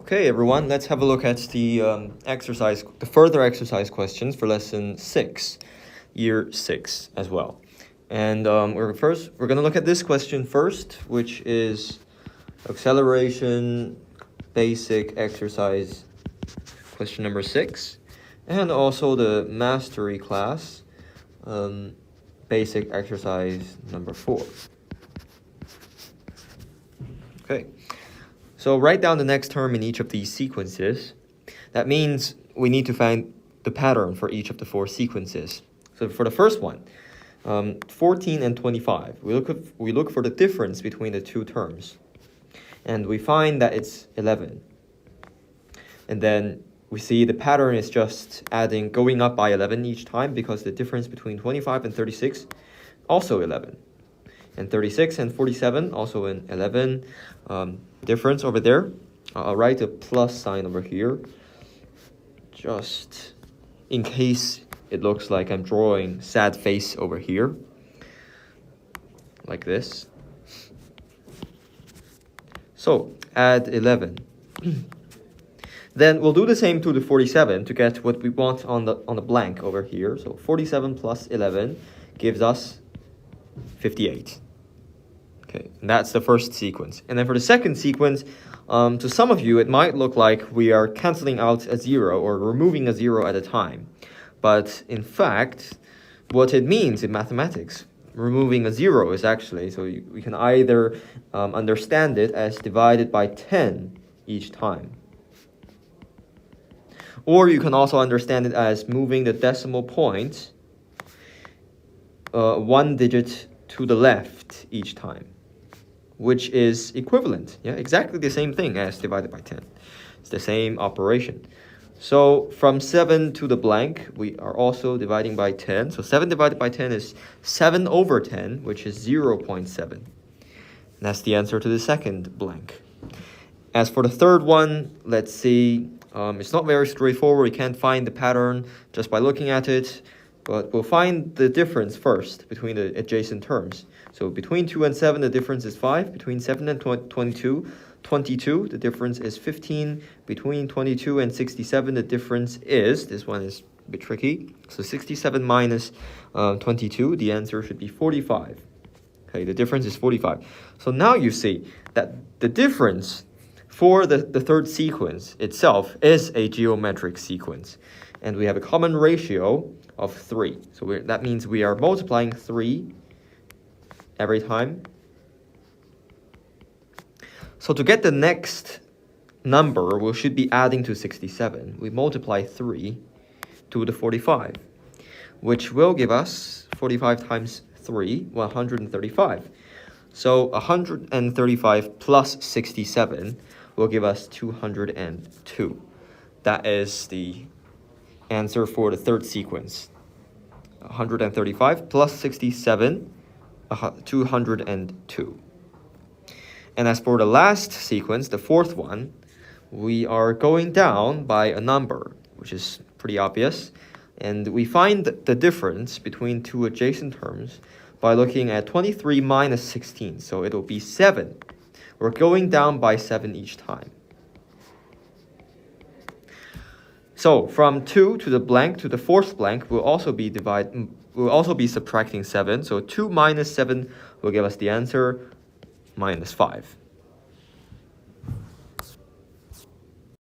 Okay, everyone, let's have a look at the further exercise questions for lesson 6, year 6 as well. And we're going to look at this question first, which is acceleration basic exercise question number 6, and also the mastery class basic exercise number 4. Okay. So write down the next term in each of these sequences. That means we need to find the pattern for each of the 4 sequences. So for the first one, 14 and 25, we look for the difference between the two terms. And we find that it's 11. And then we see the pattern is just going up by 11 each time, because the difference between 25 and 36, also 11. And 36 and 47, also an 11 difference over there. I'll write a plus sign over here, just in case it looks like I'm drawing sad face over here, like this. So add 11. Then we'll do the same to the 47 to get what we want on the blank over here. So 47 plus 11 gives us 58. Okay, and that's the first sequence. And then for the second sequence, to some of you, it might look like we are canceling out a 0 or removing a 0 at a time. But in fact, what it means in mathematics, removing a 0 is actually, so we can either understand it as divided by 10 each time. Or you can also understand it as moving the decimal point 1 digit to the left each time, which is equivalent, exactly the same thing as divided by 10. It's the same operation. So from 7 to the blank, we are also dividing by 10. So 7 divided by 10 is 7 over 10, which is 0.7. And that's the answer to the second blank. As for the third one, let's see. It's not very straightforward. We can't find the pattern just by looking at it. But we'll find the difference first between the adjacent terms. So between 2 and 7, the difference is 5. Between 7 and 22, the difference is 15. Between 22 and 67, the difference is, this one is a bit tricky. So 67 minus 22, the answer should be 45. Okay, the difference is 45. So now you see that the difference for the third sequence itself is a geometric sequence. And we have a common ratio of 3. So that means we are multiplying 3 every time. So to get the next number, we should be adding to 67. We multiply 3 to the 45, which will give us 45 times 3, 135. So 135 plus 67 will give us 202. That is the answer for the third sequence. 135 plus 67, 202. And as for the last sequence, the fourth one, we are going down by a number, which is pretty obvious. And we find the difference between two adjacent terms by looking at 23 minus 16. So it'll be 7. We're going down by 7 each time. So from 2 to the blank to the fourth blank, we'll also be subtracting 7. So 2 minus 7 will give us the answer, minus 5.